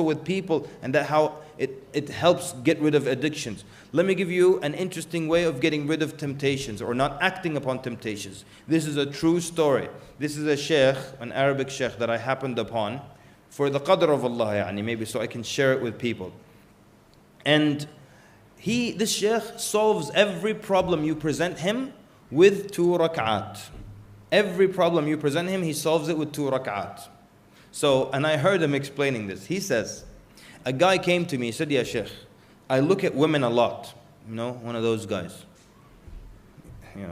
with people, and that how it helps get rid of addictions. Let me give you an interesting way of getting rid of temptations or not acting upon temptations. This is a true story. This is a sheikh, an Arabic sheikh that I happened upon for the qadr of Allah, maybe so I can share it with people. And this sheikh solves every problem you present him with 2 rak'at. Every problem you present him, he solves it with 2 rak'at. So, and I heard him explaining this. He says, a guy came to me, he said, "Ya Sheikh, I look at women a lot." One of those guys.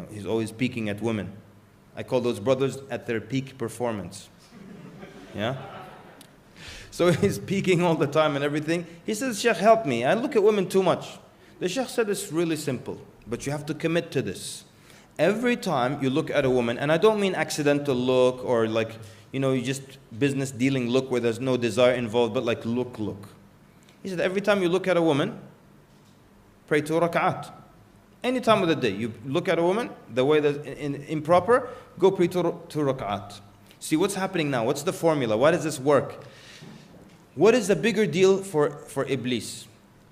He's always peeking at women. I call those brothers at their peak performance. Yeah? So he's peeking all the time and everything. He says, "Sheikh, help me. I look at women too much." The Sheikh said, "It's really simple, but you have to commit to this. Every time you look at a woman," and I don't mean accidental look or like, you just business dealing look where there's no desire involved, but like look. He said, every time you look at a woman, pray 2 rak'at. Any time of the day, you look at a woman, the way that's improper, go pray 2 rak'at. See what's happening now. What's the formula? Why does this work? What is the bigger deal for Iblis?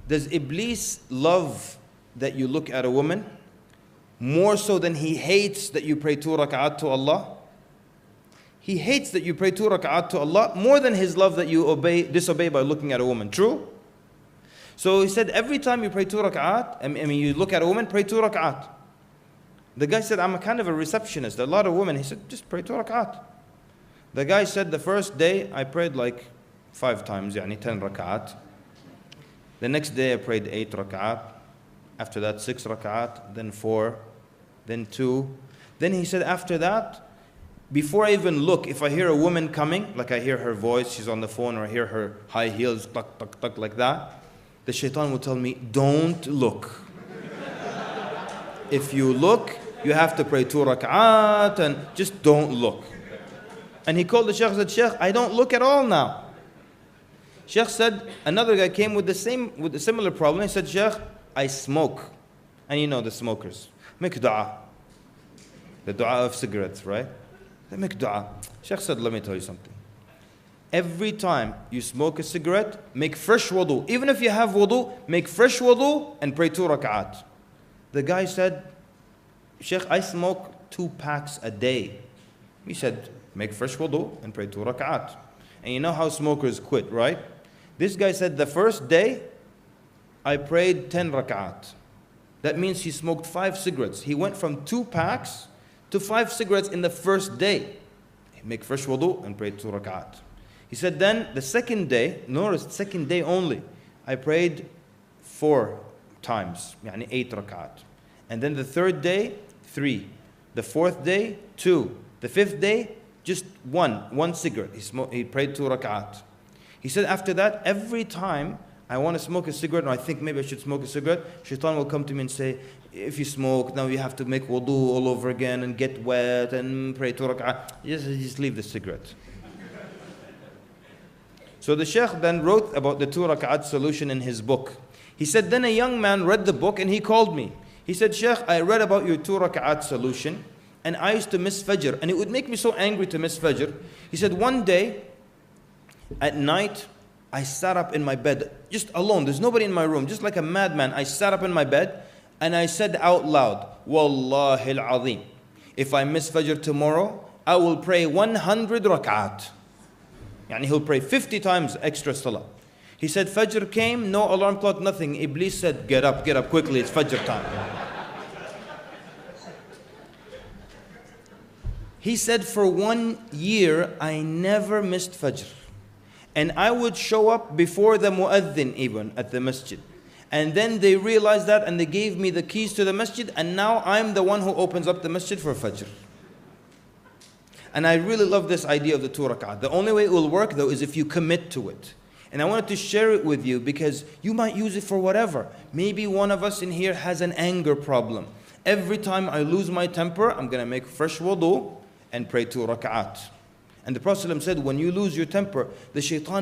Does Iblis love that you look at a woman more so than he hates that you pray 2 rak'at to Allah? He hates that you pray 2 rak'at to Allah more than his love that you disobey by looking at a woman. True? So he said, every time you pray 2 rak'at, you look at a woman, pray 2 rak'at. The guy said, I'm a kind of a receptionist. A lot of women. He said, just pray 2 rak'at. The guy said, the first day I prayed like 5 times, 10 rak'at. The next day I prayed 8 rak'at. After that 6 rak'at, then 4, then 2. Then he said, after that, before I even look, if I hear a woman coming, like I hear her voice, she's on the phone, or I hear her high heels, tuck, tuck, tuck, like that, the shaitan will tell me, don't look. If you look, you have to pray 2 rak'at, and just don't look. And he called the sheikh and said, Sheikh, I don't look at all now. Sheikh said, another guy came with a similar problem. He said, Sheikh, I smoke. And the smokers. Make dua. The dua of cigarettes, right? They make dua. Sheikh said, let me tell you something. Every time you smoke a cigarette, make fresh wudu. Even if you have wudu, make fresh wudu and pray 2 rak'at. The guy said, Sheikh, I smoke 2 packs a day. He said, make fresh wudu and pray 2 rak'at. And you know how smokers quit, right? This guy said, the first day, I prayed 10 rak'at. That means he smoked 5 cigarettes. He went from 2 packs to 5 cigarettes in the first day. Make fresh wudu and pray 2 rak'at. He said then the second day, notice second day only, I prayed 4 times, 8 rak'at. And then the third day, 3. The fourth day, 2. The fifth day, just 1 cigarette. He prayed 2 rak'at. He said after that, every time I want to smoke a cigarette, and I think maybe I should smoke a cigarette, shaitan will come to me and say, if you smoke, now you have to make wudu all over again and get wet and pray 2 rak'ah. Just leave the cigarette. So the sheikh then wrote about the 2 rak'at solution in his book. He said, then a young man read the book and he called me. He said, Sheikh, I read about your 2 rak'at solution and I used to miss Fajr. And it would make me so angry to miss Fajr. He said, one day at night, I sat up in my bed, just alone. There's nobody in my room. Just like a madman, I sat up in my bed and I said out loud, Wallahi al-Azim, if I miss Fajr tomorrow, I will pray 100 rak'at. He'll pray 50 times extra salah. He said, Fajr came, no alarm clock, nothing. Iblis said, get up quickly, it's Fajr time. He said, for 1 year, I never missed Fajr. And I would show up before the mu'adhin even at the masjid. And then they realized that and they gave me the keys to the masjid, and now I'm the one who opens up the masjid for Fajr. And I really love this idea of the 2 rak'at. The only way it will work though is if you commit to it. And I wanted to share it with you because you might use it for whatever. Maybe one of us in here has an anger problem. Every time I lose my temper, I'm going to make fresh wudu and pray 2 rak'at. And the Prophet ﷺ said, when you lose your temper, the shaitan